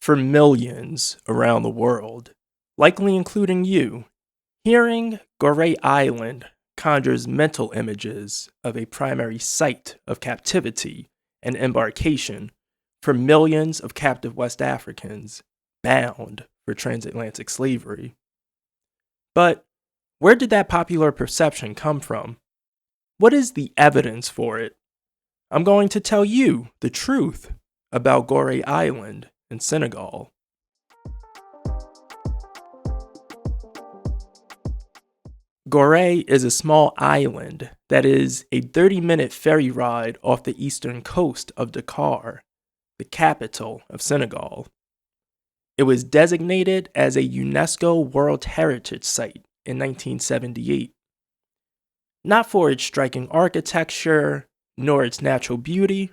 for millions around the world, likely including you. Hearing Gorée Island conjures mental images of a primary site of captivity and embarkation for millions of captive West Africans bound for transatlantic slavery. But where did that popular perception come from? What is the evidence for it? I'm going to tell you the truth about Gorée Island in Senegal. Gorée is a small island that is a 30-minute ferry ride off the eastern coast of Dakar, the capital of Senegal. It was designated as a UNESCO World Heritage Site in 1978. Not for its striking architecture, nor its natural beauty,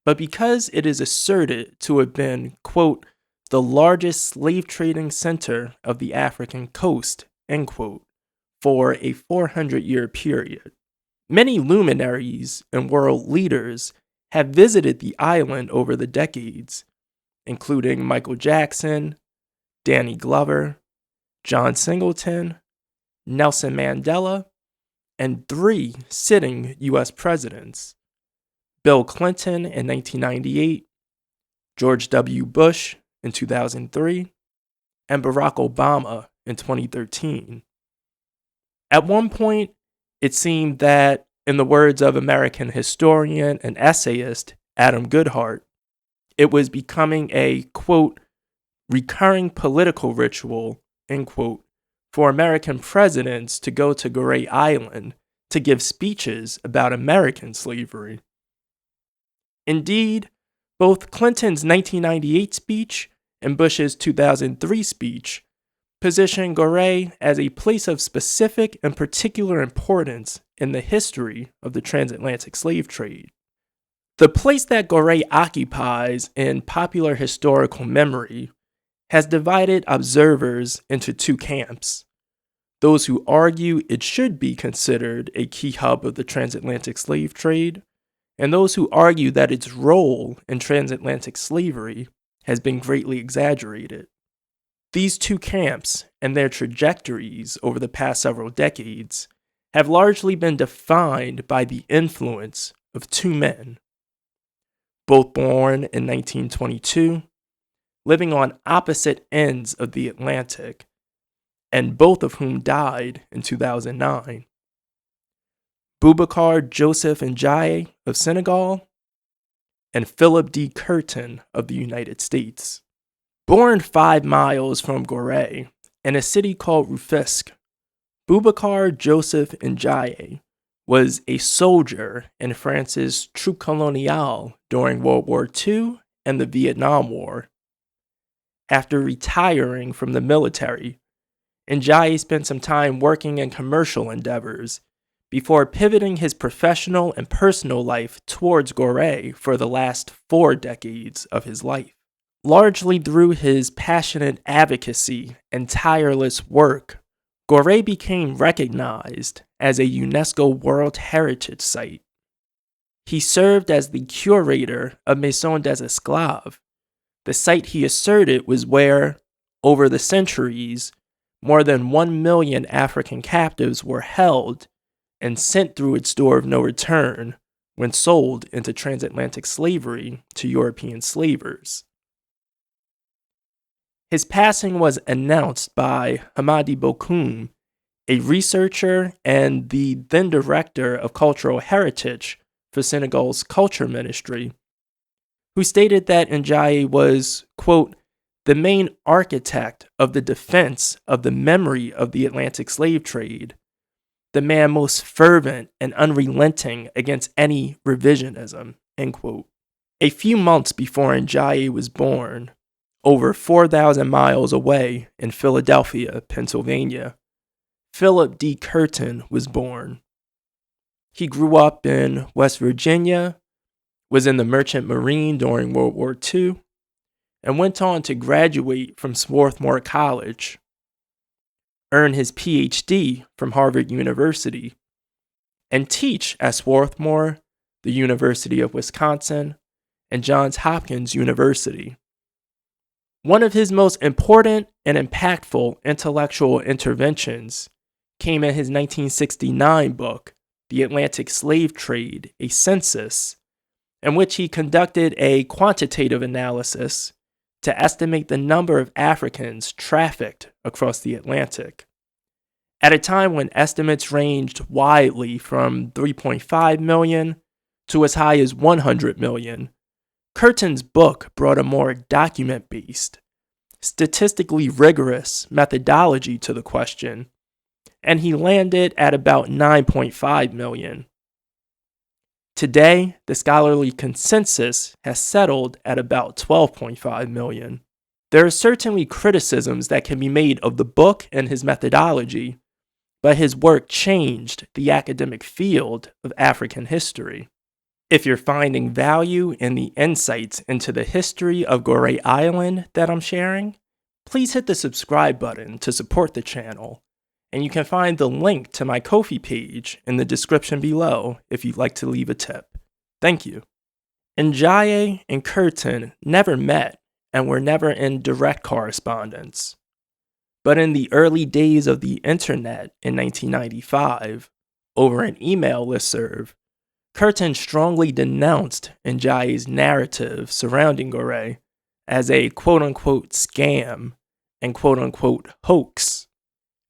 but because it is asserted to have been, quote, the largest slave trading center of the African coast, end quote, for a 400-year period. Many luminaries and world leaders have visited the island over the decades, including Michael Jackson, Danny Glover, John Singleton, Nelson Mandela, and 3 sitting U.S. presidents: Bill Clinton in 1998, George W. Bush in 2003, and Barack Obama in 2013. At one point, it seemed that, in the words of American historian and essayist Adam Goodhart, it was becoming a, quote, recurring political ritual, end quote, for American presidents to go to Gorée Island to give speeches about American slavery. Indeed, both Clinton's 1998 speech and Bush's 2003 speech position Gorée as a place of specific and particular importance in the history of the transatlantic slave trade. The place that Gorée occupies in popular historical memory has divided observers into 2 camps: those who argue it should be considered a key hub of the transatlantic slave trade, and those who argue that its role in transatlantic slavery has been greatly exaggerated. These 2 camps and their trajectories over the past several decades have largely been defined by the influence of 2 men, both born in 1922, living on opposite ends of the Atlantic, and both of whom died in 2009. Boubacar Joseph Ndiaye of Senegal and Philip D. Curtin of the United States. Born 5 miles from Gorée in a city called Rufisque, Boubacar Joseph Ndiaye was a soldier in France's Troupes Coloniales during World War II and the Vietnam War. After retiring from the military, Ndiaye spent some time working in commercial endeavors before pivoting his professional and personal life towards Gorée for the last 4 decades of his life. Largely through his passionate advocacy and tireless work, Gorée became recognized as a UNESCO World Heritage Site. He served as the curator of Maison des Esclaves, the site he asserted was where, over the centuries, more than 1 million African captives were held and sent through its door of no return when sold into transatlantic slavery to European slavers. His passing was announced by Hamadi Bokoum, a researcher and the then director of cultural heritage for Senegal's culture ministry, who stated that Ndiaye was, quote, the main architect of the defense of the memory of the Atlantic slave trade, the man most fervent and unrelenting against any revisionism, end quote. A few months before Ndiaye was born, over 4,000 miles away in Philadelphia, Pennsylvania, Philip D. Curtin was born. He grew up in West Virginia, was in the Merchant Marine during World War II, and went on to graduate from Swarthmore College, earn his PhD from Harvard University, and teach at Swarthmore, the University of Wisconsin, and Johns Hopkins University. One of his most important and impactful intellectual interventions came in his 1969 book, The Atlantic Slave Trade, a Census, in which he conducted a quantitative analysis to estimate the number of Africans trafficked across the Atlantic. At a time when estimates ranged widely from 3.5 million to as high as 100 million, Curtin's book brought a more document-based, statistically rigorous methodology to the question, and he landed at about 9.5 million. Today, the scholarly consensus has settled at about 12.5 million. There are certainly criticisms that can be made of the book and his methodology, but his work changed the academic field of African history. If you're finding value in the insights into the history of Gorée Island that I'm sharing, please hit the subscribe button to support the channel, and you can find the link to my Ko-fi page in the description below if you'd like to leave a tip. Thank you. Ndiaye and Curtin never met and were never in direct correspondence. But in the early days of the internet in 1995, over an email listserv, Curtin strongly denounced Ndiaye's narrative surrounding Gorée as a quote-unquote scam and quote-unquote hoax.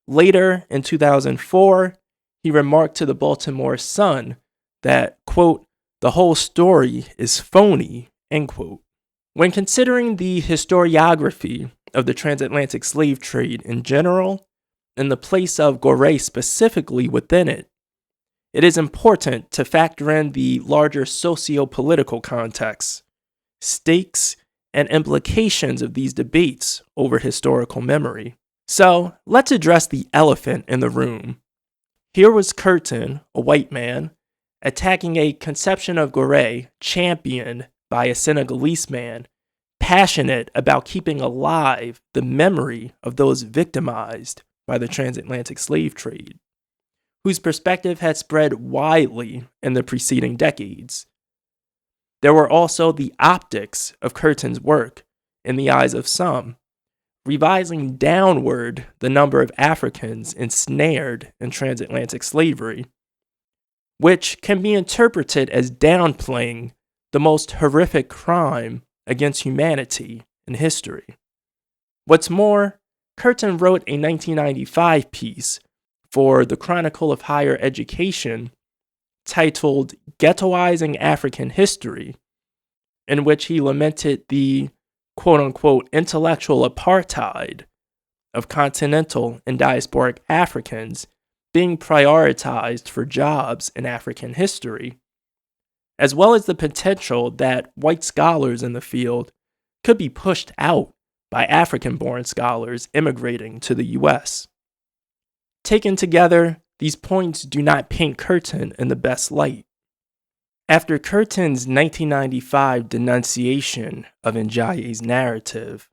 Later, in 2004, he remarked to the Baltimore Sun that, quote, the whole story is phony, end quote. When considering the historiography of the transatlantic slave trade in general, and the place of Gorée specifically within it, it is important to factor in the larger socio-political context, stakes, and implications of these debates over historical memory. So, let's address the elephant in the room. Here was Curtin, a white man, attacking a conception of Gorée championed by a Senegalese man passionate about keeping alive the memory of those victimized by the transatlantic slave trade, whose perspective had spread widely in the preceding decades. There were also the optics of Curtin's work in the eyes of some, revising downward the number of Africans ensnared in transatlantic slavery, which can be interpreted as downplaying the most horrific crime against humanity in history. What's more, Curtin wrote a 1995 piece for the Chronicle of Higher Education titled Ghettoizing African History, in which he lamented the quote-unquote intellectual apartheid of continental and diasporic Africans being prioritized for jobs in African history, as well as the potential that white scholars in the field could be pushed out by African-born scholars immigrating to the US. Taken together, these points do not paint Curtin in the best light. After Curtin's 1995 denunciation of Ndiaye's narrative,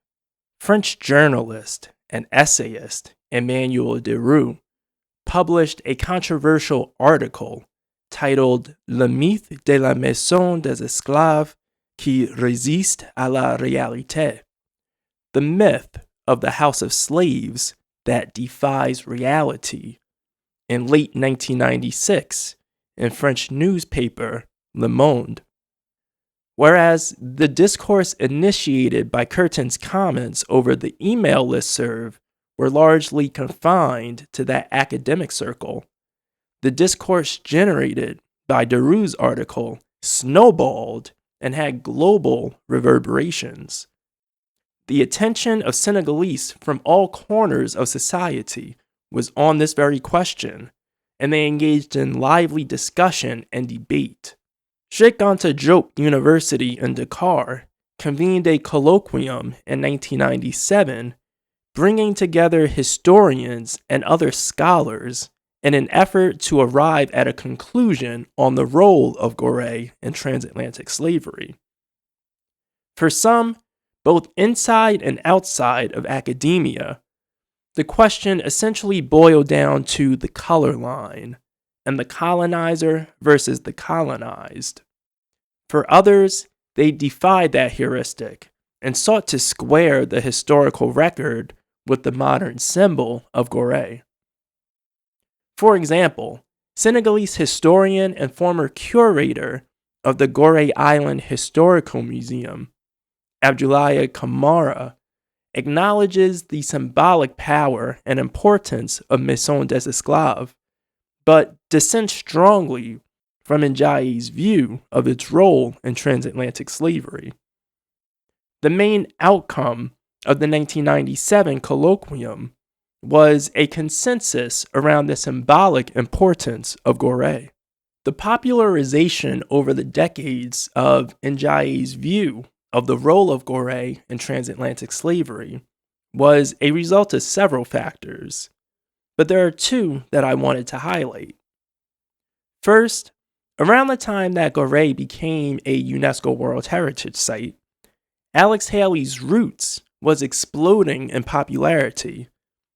French journalist and essayist Emmanuel Deroux published a controversial article titled Le mythe de la maison des esclaves qui résiste à la réalité, the myth of the house of slaves that defies reality, in late 1996 in French newspaper Le Monde. Whereas the discourse initiated by Curtin's comments over the email listserv were largely confined to that academic circle, the discourse generated by Deroux's article snowballed and had global reverberations. The attention of Senegalese from all corners of society was on this very question, and they engaged in lively discussion and debate. Cheikh Anta Diop University in Dakar convened a colloquium in 1997, bringing together historians and other scholars in an effort to arrive at a conclusion on the role of Gorée in transatlantic slavery. For some, both inside and outside of academia, the question essentially boiled down to the color line and the colonizer versus the colonized. For others, they defied that heuristic and sought to square the historical record with the modern symbol of Gorée. For example, Senegalese historian and former curator of the Gorée Island Historical Museum, Abdoulaye Kamara, acknowledges the symbolic power and importance of Maison des Esclaves, but dissents strongly from Ndiaye's view of its role in transatlantic slavery. The main outcome of the 1997 colloquium was a consensus around the symbolic importance of Gorée. The popularization over the decades of Ndiaye's view of the role of Gorée in transatlantic slavery was a result of several factors, but there are two that I wanted to highlight. First, around the time that Gorée became a UNESCO World Heritage Site, Alex Haley's Roots was exploding in popularity,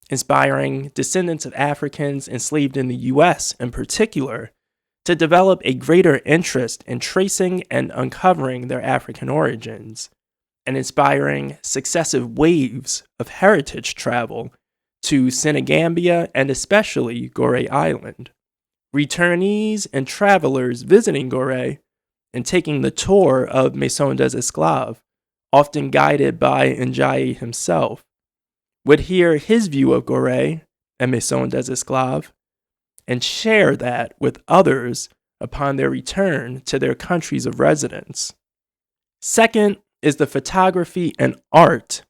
inspiring descendants of Africans enslaved in the U.S. in particular to develop a greater interest in tracing and uncovering their African origins, and inspiring successive waves of heritage travel to Senegambia and especially Gorée Island. Returnees and travelers visiting Gorée and taking the tour of Maison des Esclaves, often guided by Ndiaye himself, would hear his view of Gorée and Maison des Esclaves and share that with others upon their return to their countries of residence. Second is the photography and art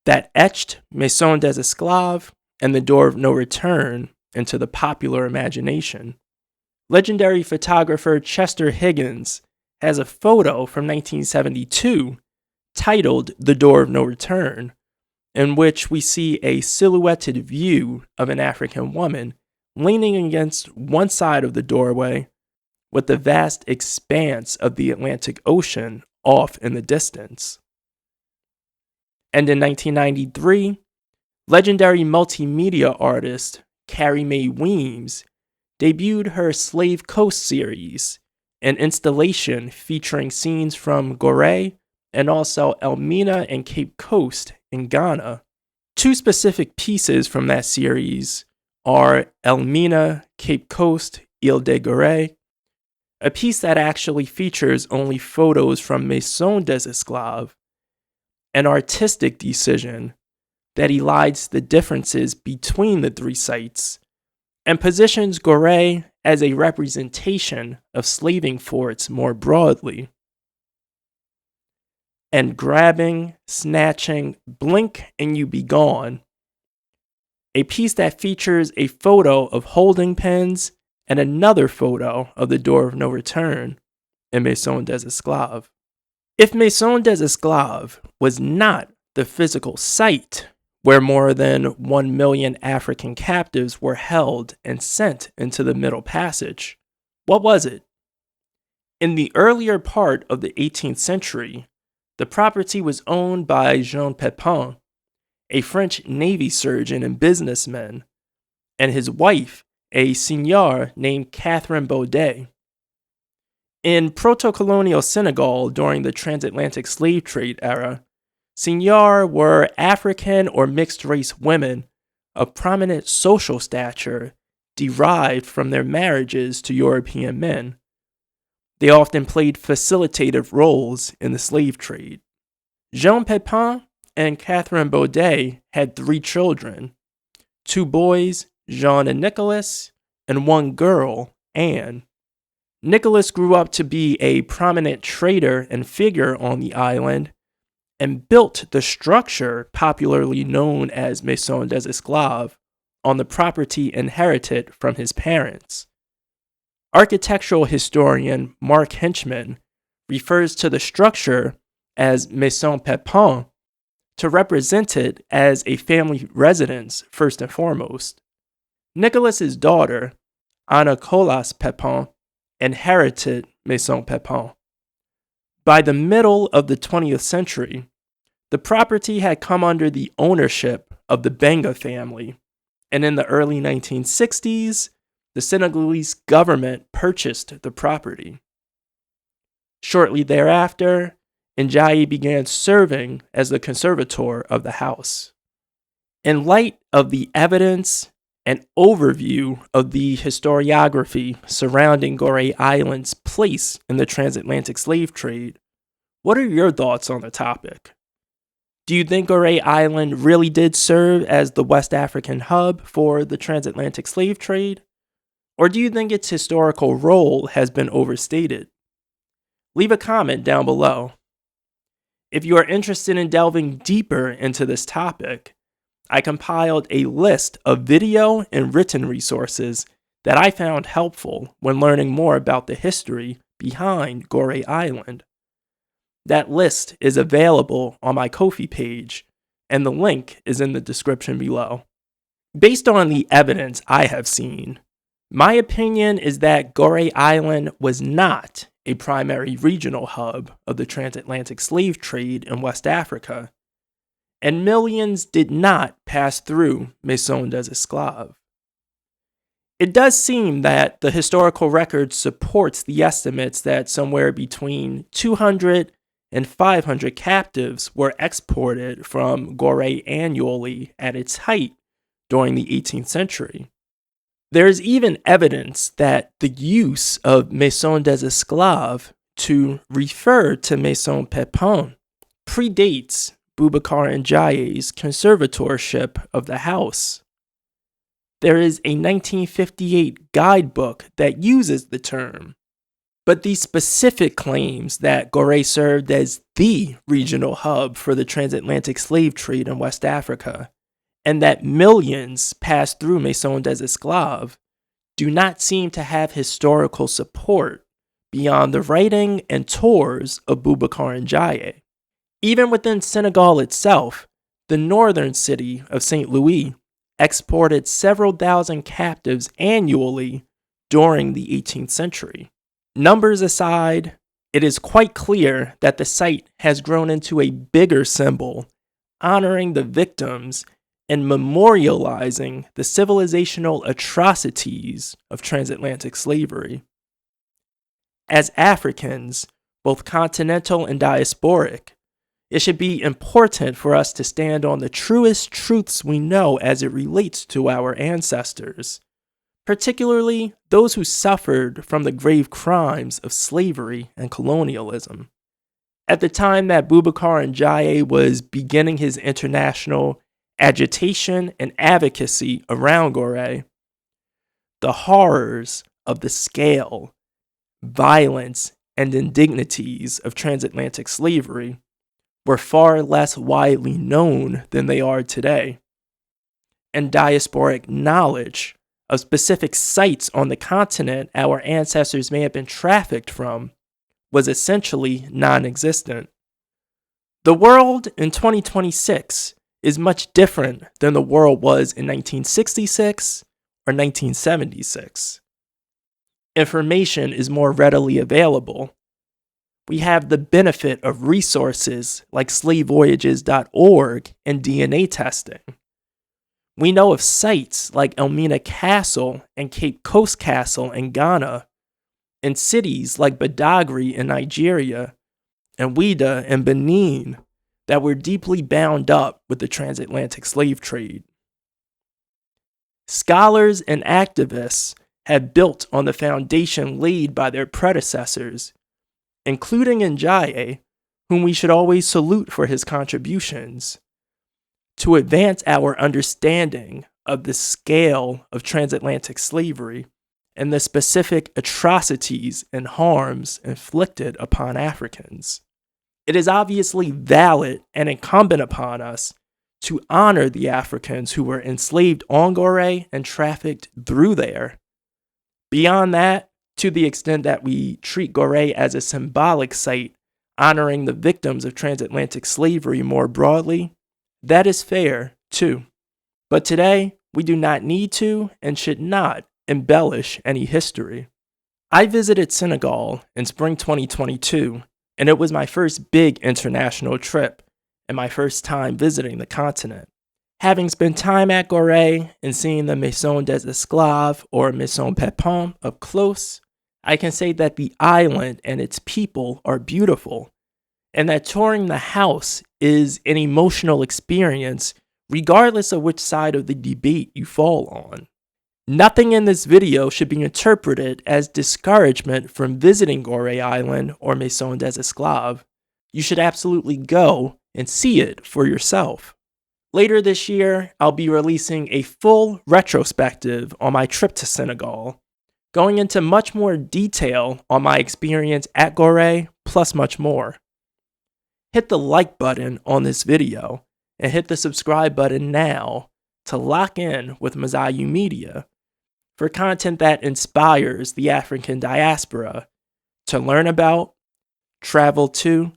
that etched Maison des Esclaves and the Door of No Return into the popular imagination. Legendary photographer Chester Higgins has a photo from 1972 titled The Door of No Return, in which we see a silhouetted view of an African woman leaning against one side of the doorway with the vast expanse of the Atlantic Ocean off in the distance. And in 1993, legendary multimedia artist Carrie Mae Weems debuted her Slave Coast series, an installation featuring scenes from Gorée and also Elmina and Cape Coast in Ghana. Two specific pieces from that series are Elmina, Cape Coast, Ile de Gorée, a piece that actually features only photos from Maison des Esclaves, an artistic decision that elides the differences between the three sites and positions Gorée as a representation of slaving forts more broadly. And grabbing, snatching, blink and you be gone, a piece that features a photo of holding pens and another photo of the Door of No Return in Maison des Esclaves. If Maison des Esclaves was not the physical site where more than 1 million African captives were held and sent into the Middle Passage, what was it? In the earlier part of the 18th century, the property was owned by Jean Pepin, a French Navy surgeon and businessman, and his wife, a seigneur named Catherine Baudet. In proto-colonial Senegal during the Transatlantic Slave Trade era, seigneurs were African or mixed-race women of prominent social stature derived from their marriages to European men. They often played facilitative roles in the slave trade. Jean Pepin and Catherine Baudet had 3 children, 2 boys, Jean and Nicholas, and 1 girl, Anne. Nicholas grew up to be a prominent trader and figure on the island and built the structure popularly known as Maison des Esclaves on the property inherited from his parents. Architectural historian Mark Henchman refers to the structure as Maison Pepin to represent it as a family residence first and foremost. Nicholas's daughter, Anna Colas Pepin, inherited Maison Pepin. By the middle of the 20th century, the property had come under the ownership of the Benga family, and in the early 1960s, the Senegalese government purchased the property. Shortly thereafter, Ndiaye began serving as the conservator of the house. In light of the evidence and overview of the historiography surrounding Gorée Island's place in the transatlantic slave trade, what are your thoughts on the topic? Do you think Gorée Island really did serve as the West African hub for the transatlantic slave trade? Or do you think its historical role has been overstated? Leave a comment down below. If you are interested in delving deeper into this topic, I compiled a list of video and written resources that I found helpful when learning more about the history behind Gorée Island. That list is available on my Ko-fi page, and the link is in the description below. Based on the evidence I have seen, my opinion is that Gorée Island was not a primary regional hub of the transatlantic slave trade in West Africa, and millions did not pass through Maison des Esclaves. It does seem that the historical record supports the estimates that somewhere between 200 and 500 captives were exported from Gorée annually at its height during the 18th century. There is even evidence that the use of Maison des Esclaves to refer to Maison Pépin predates Boubacar and Ndiaye's conservatorship of the house. There is a 1958 guidebook that uses the term, but the specific claims that Gorée served as the regional hub for the transatlantic slave trade in West Africa, and that millions passed through Maison des Esclaves, do not seem to have historical support beyond the writing and tours of Boubacar and Ndiaye. Even within Senegal itself, the northern city of St. Louis exported several thousand captives annually during the 18th century. Numbers aside, it is quite clear that the site has grown into a bigger symbol, honoring the victims and memorializing the civilizational atrocities of transatlantic slavery. As Africans, both continental and diasporic, it should be important for us to stand on the truest truths we know as it relates to our ancestors, particularly those who suffered from the grave crimes of slavery and colonialism. At the time that Boubacar and Ndiaye was beginning his international agitation and advocacy around Gorée, the horrors of the scale, violence, and indignities of transatlantic slavery were far less widely known than they are today, and diasporic knowledge of specific sites on the continent our ancestors may have been trafficked from was essentially non-existent. The world in 2026 is much different than the world was in 1966 or 1976. Information is more readily available. We have the benefit of resources like slavevoyages.org and DNA testing. We know of sites like Elmina Castle and Cape Coast Castle in Ghana, and cities like Badagry in Nigeria, and Ouida in Benin that were deeply bound up with the transatlantic slave trade. Scholars and activists have built on the foundation laid by their predecessors, including Ndiaye, whom we should always salute for his contributions, to advance our understanding of the scale of transatlantic slavery and the specific atrocities and harms inflicted upon Africans. It is obviously valid and incumbent upon us to honor the Africans who were enslaved on Gorée and trafficked through there. Beyond that, to the extent that we treat Gorée as a symbolic site honoring the victims of transatlantic slavery more broadly, that is fair too. But today, we do not need to and should not embellish any history. I visited Senegal in spring 2022, and it was my first big international trip and my first time visiting the continent. Having spent time at Gorée and seeing the Maison des Esclaves or Maison Pépin up close, I can say that the island and its people are beautiful, and that touring the house is an emotional experience regardless of which side of the debate you fall on. Nothing in this video should be interpreted as discouragement from visiting Gorée Island or Maison des Esclaves. You should absolutely go and see it for yourself. Later this year, I'll be releasing a full retrospective on my trip to Senegal, going into much more detail on my experience at Gorée, plus much more. Hit the like button on this video and hit the subscribe button now to lock in with Mazayu Media for content that inspires the African diaspora to learn about, travel to,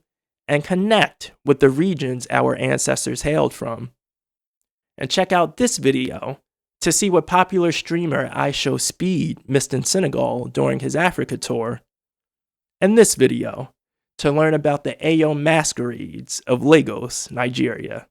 and connect with the regions our ancestors hailed from. And check out this video to see what popular streamer iShow Speed missed in Senegal during his Africa tour, and this video to learn about the Ayo masquerades of Lagos, Nigeria.